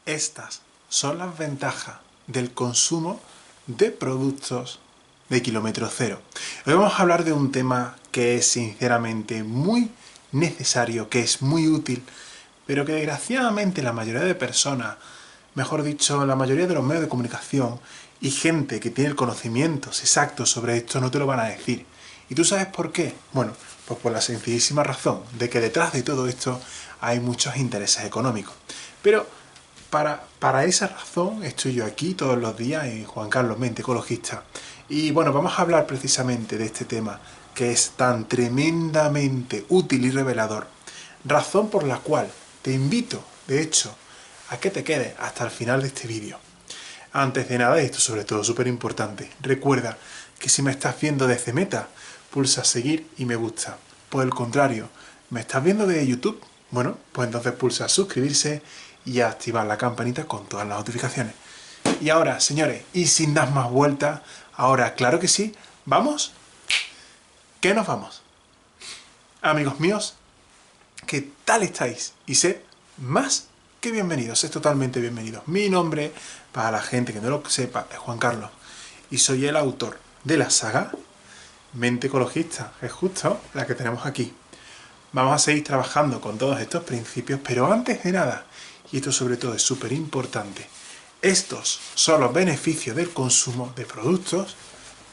Estas son las ventajas del consumo de productos de kilómetro cero. Hoy vamos a hablar de un tema que es sinceramente muy necesario, que es muy útil, pero que desgraciadamente la mayoría de personas, mejor dicho, la mayoría de los medios de comunicación y gente que tiene conocimientos exactos sobre esto no te lo van a decir. ¿Y tú sabes por qué? Bueno, pues por la sencillísima razón de que detrás de todo esto hay muchos intereses económicos. Pero para esa razón estoy yo aquí todos los días en Juan Carlos Mente Ecologista. Y bueno, vamos a hablar precisamente de este tema que es tan tremendamente útil y revelador. Razón por la cual te invito, de hecho, a que te quedes hasta el final de este vídeo. Antes de nada, esto sobre todo súper importante, recuerda que si me estás viendo desde Meta, pulsa seguir y me gusta. Por el contrario, ¿me estás viendo desde YouTube? Bueno, pues entonces pulsa suscribirse y activar la campanita con todas las notificaciones. Y ahora, señores, y sin dar más vueltas, ahora, claro que sí, ¿vamos? ¿Qué nos vamos? Amigos míos, ¿qué tal estáis? Y sed más que bienvenidos, es totalmente bienvenidos. Mi nombre, para la gente que no lo sepa, es Juan Carlos. Y soy el autor de la saga Mente Ecologista, que es justo la que tenemos aquí. Vamos a seguir trabajando con todos estos principios, pero antes de nada, y esto sobre todo es súper importante, estos son los beneficios del consumo de productos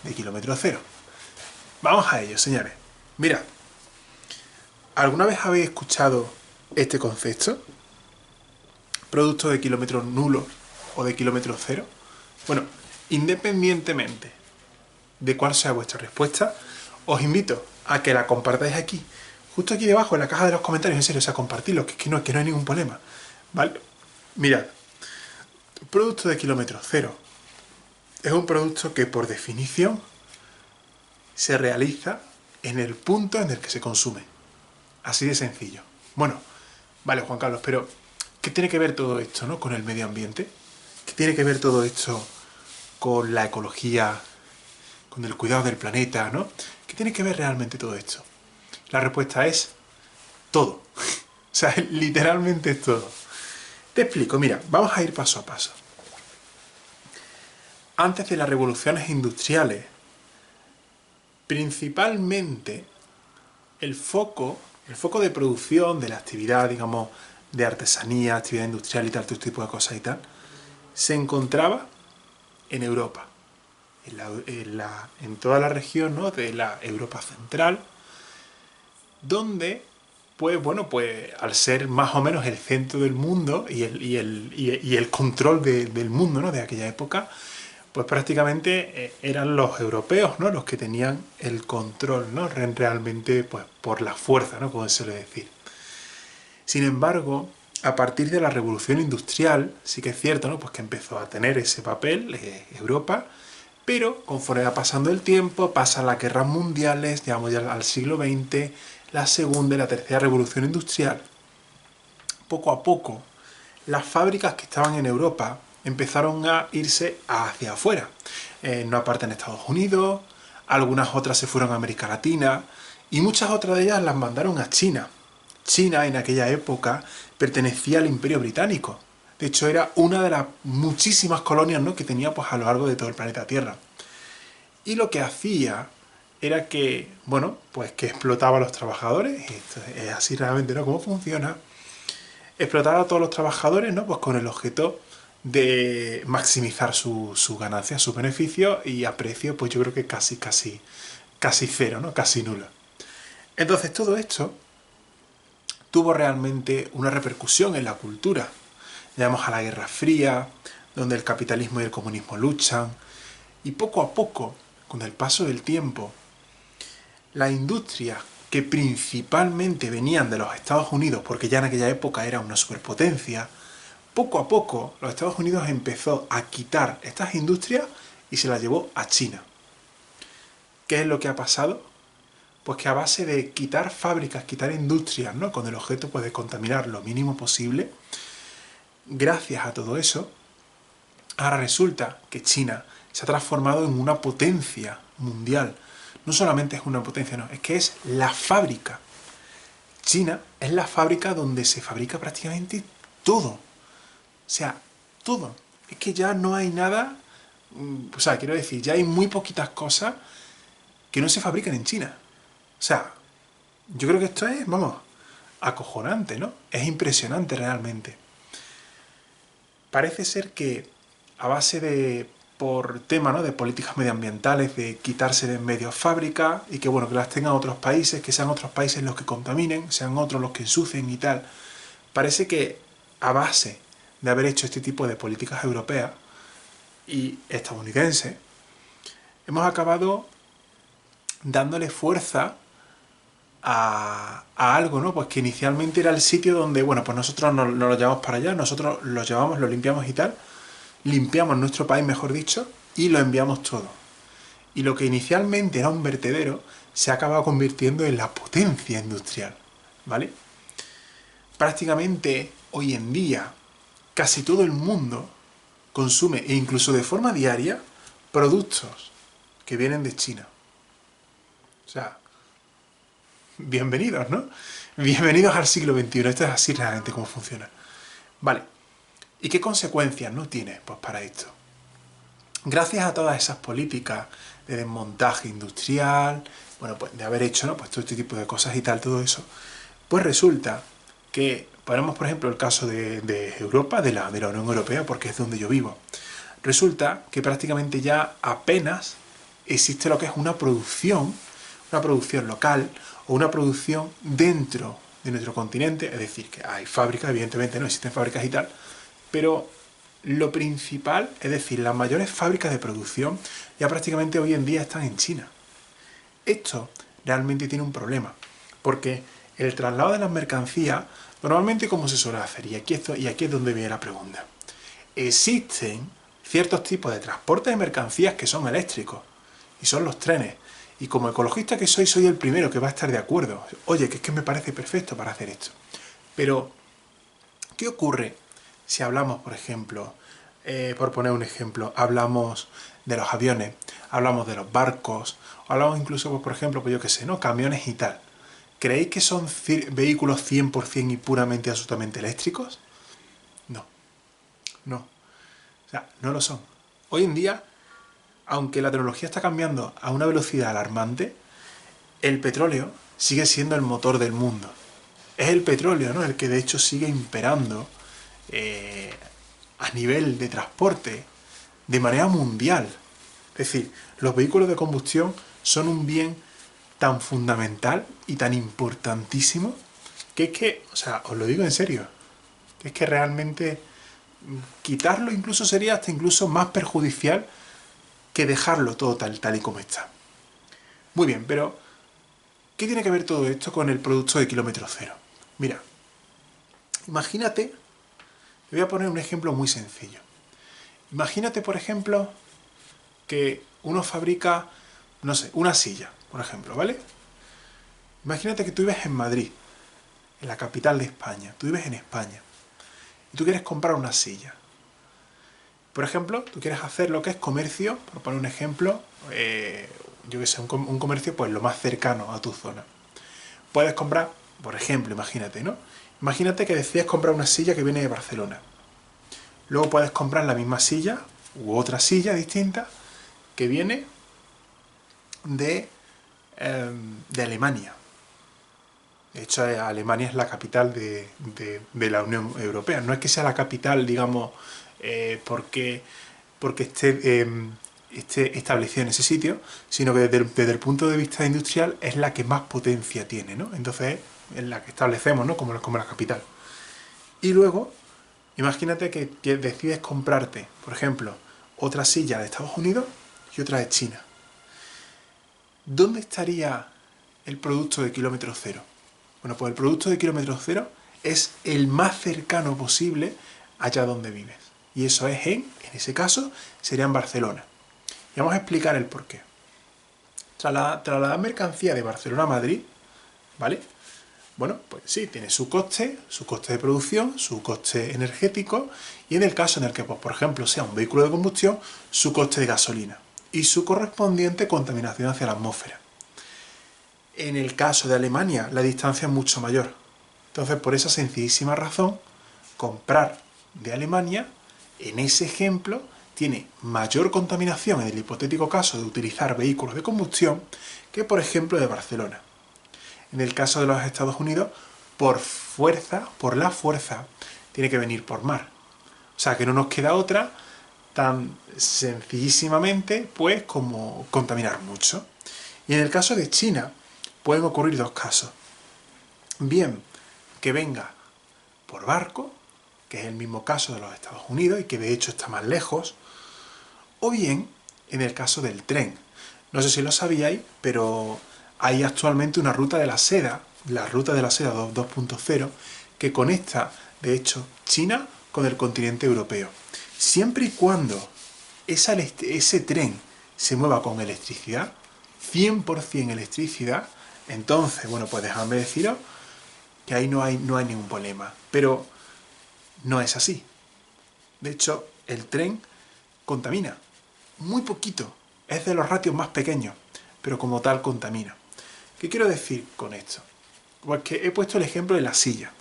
de kilómetro cero. Vamos a ello, señores. Mirad, ¿alguna vez habéis escuchado este concepto? ¿Productos de kilómetro nulo o de kilómetro cero? Bueno, independientemente de cuál sea vuestra respuesta, os invito a que la compartáis aquí, justo aquí debajo en la caja de los comentarios, en serio, o sea, compartidlo, que no hay ningún problema, ¿vale? Mirad, producto de kilómetro cero es un producto que por definición se realiza en el punto en el que se consume. Así de sencillo. Bueno, vale, Juan Carlos, pero ¿qué tiene que ver todo esto, ¿no?, con el medio ambiente? ¿Qué tiene que ver todo esto con la ecología, con el cuidado del planeta, ¿no? ¿Qué tiene que ver realmente todo esto? La respuesta es todo. O sea, literalmente es todo. Te explico, mira, vamos a ir paso a paso. Antes de las revoluciones industriales, principalmente el foco de producción de la actividad, digamos, de artesanía, actividad industrial y tal, todo este tipo de cosas y tal, se encontraba en Europa, en toda la región, ¿no?, de la Europa central, donde, pues bueno, pues al ser más o menos el centro del mundo y el control del mundo, ¿no?, de aquella época, pues prácticamente eran los europeos, ¿no?, los que tenían el control, ¿no?, realmente, pues por la fuerza, ¿no?, como se suele decir. Sin embargo, a partir de la Revolución Industrial, sí que es cierto, ¿no?, pues que empezó a tener ese papel Europa, pero conforme va pasando el tiempo, pasan las guerras mundiales, llegamos ya al siglo XX, la segunda y la tercera revolución industrial. Poco a poco, las fábricas que estaban en Europa empezaron a irse hacia afuera. Una parte en Estados Unidos, algunas otras se fueron a América Latina y muchas otras de ellas las mandaron a China. China en aquella época pertenecía al Imperio Británico. De hecho, era una de las muchísimas colonias, ¿no?, que tenía, pues, a lo largo de todo el planeta Tierra. Y lo que hacía era que, bueno, pues que explotaba a los trabajadores, y esto es así realmente, ¿no?, cómo funciona. Explotaba a todos los trabajadores, ¿no?, pues con el objeto de maximizar sus ganancias, sus beneficios, y a precio, pues yo creo que casi cero, ¿no?, casi nulo. Entonces todo esto tuvo realmente una repercusión en la cultura. Llegamos a la Guerra Fría, donde el capitalismo y el comunismo luchan, y poco a poco, con el paso del tiempo, la industria que principalmente venían de los Estados Unidos, porque ya en aquella época era una superpotencia, poco a poco los Estados Unidos empezó a quitar estas industrias y se las llevó a China. ¿Qué es lo que ha pasado? Pues que a base de quitar fábricas, quitar industrias, ¿no?, con el objeto, pues, de contaminar lo mínimo posible, gracias a todo eso, ahora resulta que China se ha transformado en una potencia mundial. No solamente es una potencia, no, es que es la fábrica. China es la fábrica donde se fabrica prácticamente todo. sea, todo. Es que ya no hay nada, o sea, quiero decir, ya hay muy poquitas cosas que no se fabrican en China. O sea, yo creo que esto es, vamos, acojonante, ¿no? Es impresionante realmente. Parece ser que a base de, por tema, ¿no?, de políticas medioambientales, de quitarse de en medio fábricas y que, bueno, que las tengan otros países, que sean otros países los que contaminen, sean otros los que ensucien y tal. Parece que a base de haber hecho este tipo de políticas europeas y estadounidenses, hemos acabado dándole fuerza a algo, ¿no? Pues que inicialmente era el sitio donde, bueno, pues nosotros nos lo llevamos para allá, nosotros lo llevamos, lo limpiamos y tal, limpiamos nuestro país, mejor dicho, y lo enviamos todo. Y lo que inicialmente era un vertedero se ha acabado convirtiendo en la potencia industrial, ¿vale? Prácticamente hoy en día casi todo el mundo consume, e incluso de forma diaria, productos que vienen de China. O sea, bienvenidos, ¿no? Bienvenidos al siglo XXI. Esto es así realmente como funciona. Vale. ¿Y qué consecuencias no tiene pues para esto? Gracias a todas esas políticas de desmontaje industrial, bueno, pues de haber hecho, ¿no?, pues todo este tipo de cosas y tal, todo eso, pues resulta que, ponemos por ejemplo el caso de Europa, de la Unión Europea, porque es donde yo vivo, resulta que prácticamente ya apenas existe lo que es una producción local o una producción dentro de nuestro continente, es decir, que hay fábricas, evidentemente no existen fábricas y tal, pero lo principal, es decir, las mayores fábricas de producción ya prácticamente hoy en día están en China. Esto realmente tiene un problema, porque el traslado de las mercancías, normalmente ¿cómo se suele hacer? Y aquí es donde viene la pregunta. Existen ciertos tipos de transporte de mercancías que son eléctricos, y son los trenes. Y como ecologista que soy el primero que va a estar de acuerdo. Oye, que es que me parece perfecto para hacer esto. Pero, ¿qué ocurre si hablamos, por ejemplo, por poner un ejemplo, hablamos de los aviones, hablamos de los barcos, hablamos incluso, pues, por ejemplo, pues yo qué sé, ¿no?, camiones y tal? ¿Creéis que son vehículos 100% y puramente absolutamente eléctricos? No, no. O sea, no lo son. Hoy en día, aunque la tecnología está cambiando a una velocidad alarmante, el petróleo sigue siendo el motor del mundo. Es el petróleo, ¿no?, el que de hecho sigue imperando a nivel de transporte de manera mundial. Es decir, los vehículos de combustión son un bien tan fundamental y tan importantísimo que es que, o sea, os lo digo en serio, que es que realmente quitarlo incluso sería hasta incluso más perjudicial que dejarlo todo tal y como está. Muy bien, pero ¿qué tiene que ver todo esto con el producto de kilómetro cero? Mira, imagínate, te voy a poner un ejemplo muy sencillo. Imagínate, por ejemplo, que uno fabrica, no sé, una silla, por ejemplo, ¿vale? Imagínate que tú vives en Madrid, en la capital de España, tú vives en España, y tú quieres comprar una silla. Por ejemplo, tú quieres hacer lo que es comercio, por poner un ejemplo, yo que sé, un comercio pues lo más cercano a tu zona. Puedes comprar, por ejemplo, imagínate, ¿no? Imagínate que decides comprar una silla que viene de Barcelona. Luego puedes comprar la misma silla, u otra silla distinta, que viene de, de Alemania. De hecho, Alemania es la capital de la Unión Europea. No es que sea la capital, digamos, porque esté establecido en ese sitio, sino que desde el punto de vista industrial es la que más potencia tiene, ¿no? Entonces es la que establecemos, ¿no?, como la capital. Y luego, imagínate que decides comprarte, por ejemplo, otra silla de Estados Unidos y otra de China. ¿Dónde estaría el producto de kilómetro cero? Bueno, pues el producto de kilómetro cero es el más cercano posible allá donde vives. Y eso es en ese caso, sería en Barcelona. Y vamos a explicar el porqué. Trasladar mercancía de Barcelona a Madrid, ¿vale? Bueno, pues sí, tiene su coste de producción, su coste energético, y en el caso en el que, pues, por ejemplo, sea un vehículo de combustión, su coste de gasolina y su correspondiente contaminación hacia la atmósfera. En el caso de Alemania, la distancia es mucho mayor. Entonces, por esa sencillísima razón, comprar de Alemania, en ese ejemplo, tiene mayor contaminación en el hipotético caso de utilizar vehículos de combustión que, por ejemplo, de Barcelona. En el caso de los Estados Unidos, por la fuerza, tiene que venir por mar. O sea que no nos queda otra tan sencillísimamente pues como contaminar mucho. Y en el caso de China pueden ocurrir dos casos. Bien, que venga por barco, que es el mismo caso de los Estados Unidos y que de hecho está más lejos, o bien en el caso del tren. No sé si lo sabíais, pero hay actualmente una ruta de la seda, la ruta de la seda 2.0, que conecta, de hecho, China con el continente europeo. Siempre y cuando ese tren se mueva con electricidad, 100% electricidad, entonces, bueno, pues dejadme deciros que ahí no hay ningún problema. Pero no es así. De hecho, el tren contamina muy poquito. Es de los ratios más pequeños, pero como tal contamina. ¿Qué quiero decir con esto? Pues que he puesto el ejemplo de la silla.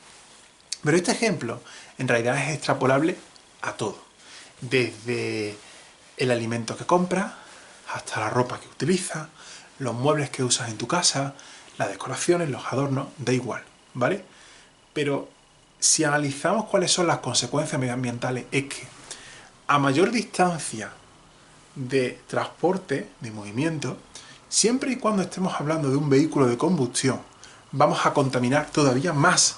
Pero este ejemplo en realidad es extrapolable a todo. Desde el alimento que compras, hasta la ropa que utilizas, los muebles que usas en tu casa, las decoraciones, los adornos, da igual, ¿vale? Pero si analizamos cuáles son las consecuencias medioambientales, es que a mayor distancia de transporte, de movimiento, siempre y cuando estemos hablando de un vehículo de combustión, vamos a contaminar todavía más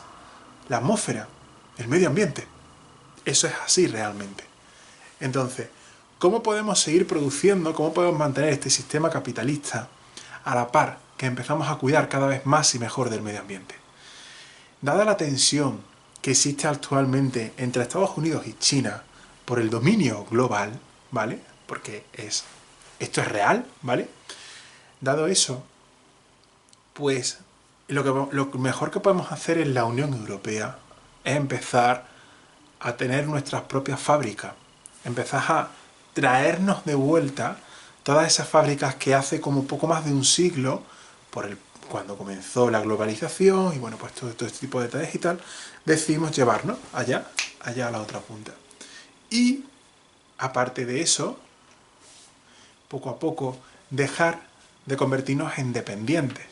la atmósfera, el medio ambiente. Eso es así realmente. Entonces, ¿cómo podemos seguir produciendo, cómo podemos mantener este sistema capitalista a la par que empezamos a cuidar cada vez más y mejor del medio ambiente? Dada la tensión que existe actualmente entre Estados Unidos y China por el dominio global, ¿vale? Porque esto es real, ¿vale? Dado eso, pues lo mejor que podemos hacer en la Unión Europea es empezar a tener nuestras propias fábricas, empezar a traernos de vuelta todas esas fábricas que hace como poco más de un siglo, cuando comenzó la globalización y bueno, pues todo este tipo de detalles y tal, decidimos llevarnos allá a la otra punta. Y aparte de eso, poco a poco, dejar de convertirnos en dependientes.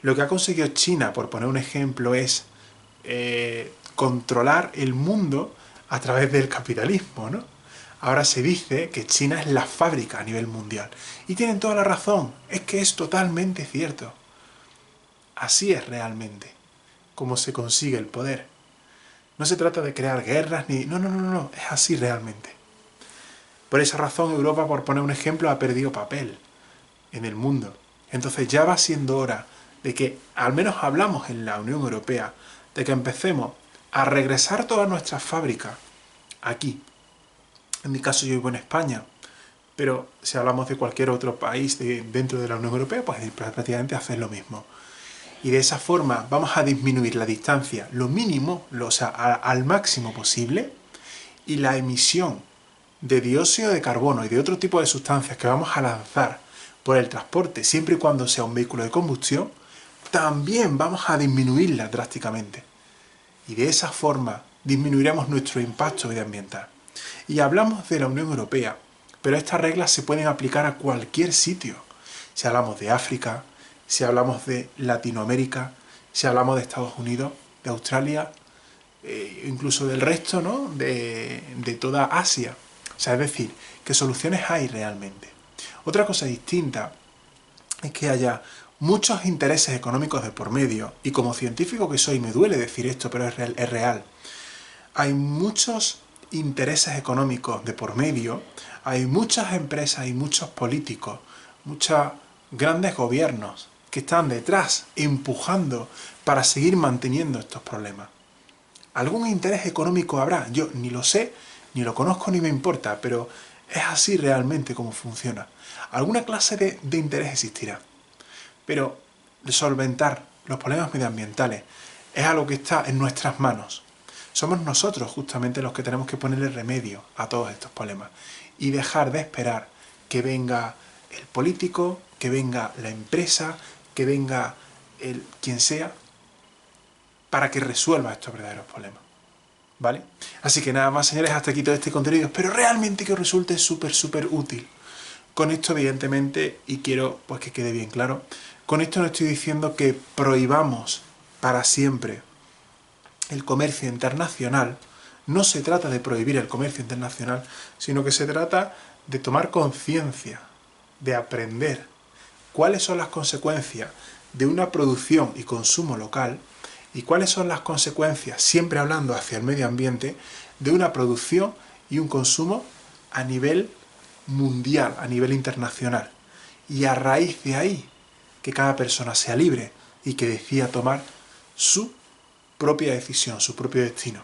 Lo que ha conseguido China, por poner un ejemplo, es controlar el mundo a través del capitalismo, ¿no? Ahora se dice que China es la fábrica a nivel mundial. Y tienen toda la razón, es que es totalmente cierto. Así es realmente como se consigue el poder. No se trata de crear guerras ni... No, es así realmente. Por esa razón Europa, por poner un ejemplo, ha perdido papel en el mundo. Entonces ya va siendo hora de que, al menos hablamos en la Unión Europea, de que empecemos a regresar todas nuestras fábricas aquí. En mi caso yo vivo en España, pero si hablamos de cualquier otro país dentro de la Unión Europea, pues prácticamente hacer lo mismo. Y de esa forma vamos a disminuir la distancia lo mínimo, o sea, al máximo posible, y la emisión de dióxido de carbono y de otro tipo de sustancias que vamos a lanzar por el transporte, siempre y cuando sea un vehículo de combustión, también vamos a disminuirla drásticamente. Y de esa forma disminuiremos nuestro impacto medioambiental. Y hablamos de la Unión Europea, pero estas reglas se pueden aplicar a cualquier sitio. Si hablamos de África, si hablamos de Latinoamérica, si hablamos de Estados Unidos, de Australia, incluso del resto, ¿no? de toda Asia. O sea, es decir, ¿qué soluciones hay realmente? Otra cosa distinta es que haya muchos intereses económicos de por medio, y como científico que soy me duele decir esto, pero es real. Hay muchos intereses económicos de por medio, hay muchas empresas y muchos políticos, muchos grandes gobiernos que están detrás empujando para seguir manteniendo estos problemas. Algún interés económico habrá, yo ni lo sé, ni lo conozco ni me importa, pero es así realmente como funciona. Alguna clase de interés existirá, pero solventar los problemas medioambientales es algo que está en nuestras manos. Somos nosotros justamente los que tenemos que ponerle remedio a todos estos problemas y dejar de esperar que venga el político, que venga la empresa, que venga quien sea, para que resuelva estos verdaderos problemas. ¿vale? Así que nada más, señores, hasta aquí todo este contenido. Espero realmente que os resulte súper útil. Con esto, evidentemente, y quiero pues que quede bien claro, con esto no estoy diciendo que prohibamos para siempre el comercio internacional. No se trata de prohibir el comercio internacional, sino que se trata de tomar conciencia, de aprender cuáles son las consecuencias de una producción y consumo local y cuáles son las consecuencias, siempre hablando hacia el medio ambiente, de una producción y un consumo a nivel mundial, a nivel internacional. Y a raíz de ahí, que cada persona sea libre y que decida tomar su propia decisión, su propio destino.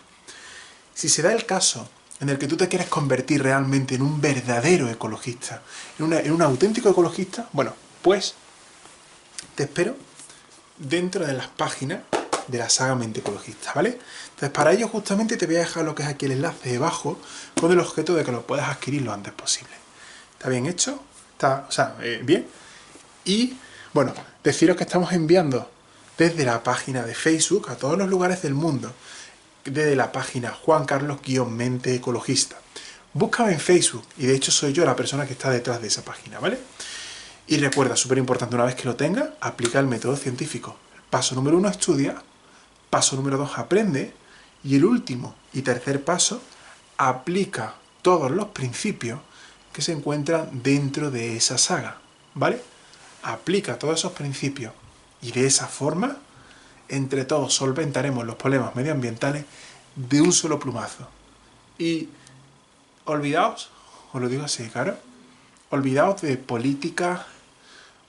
Si se da el caso en el que tú te quieres convertir realmente en un verdadero ecologista, en un auténtico ecologista, bueno, pues te espero dentro de las páginas de la saga Mente Ecologista, ¿vale? Entonces, para ello justamente te voy a dejar lo que es aquí el enlace debajo con el objeto de que lo puedas adquirir lo antes posible. ¿Está bien hecho? ¿Está, bien? Y, bueno, deciros que estamos enviando desde la página de Facebook a todos los lugares del mundo, desde la página Juan Carlos-Mente Ecologista. Búscame en Facebook, y de hecho soy yo la persona que está detrás de esa página, ¿vale? Y recuerda, súper importante, una vez que lo tengas, aplica el método científico. Paso número 1, estudia. Paso número 2, aprende. Y el último y tercer paso, aplica todos los principios que se encuentran dentro de esa saga, ¿vale? Aplica todos esos principios y de esa forma, entre todos solventaremos los problemas medioambientales de un solo plumazo. Y olvidaos, os lo digo así, claro, olvidaos de política,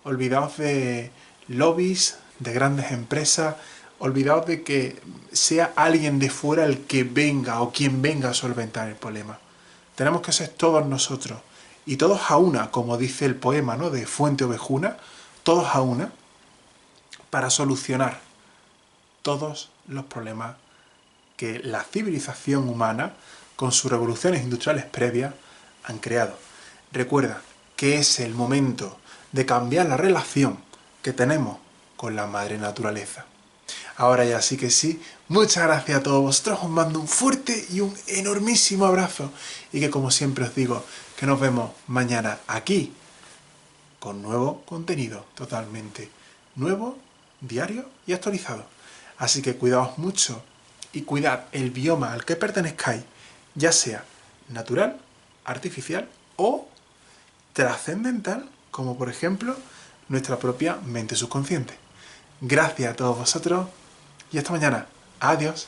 olvidaos de lobbies, de grandes empresas, olvidaos de que sea alguien de fuera el que venga o quien venga a solventar el problema. Tenemos que ser todos nosotros, y todos a una, como dice el poema, ¿no?, de Fuente Ovejuna, todos a una, para solucionar todos los problemas que la civilización humana, con sus revoluciones industriales previas, han creado. Recuerda que es el momento de cambiar la relación que tenemos con la madre naturaleza. Ahora ya sí que sí, muchas gracias a todos vosotros, os mando un fuerte y un enormísimo abrazo y que, como siempre os digo, que nos vemos mañana aquí con nuevo contenido totalmente nuevo, diario y actualizado. Así que cuidaos mucho y cuidad el bioma al que pertenezcáis, ya sea natural, artificial o trascendental, como por ejemplo nuestra propia mente subconsciente. Gracias a todos vosotros y hasta mañana. Adiós.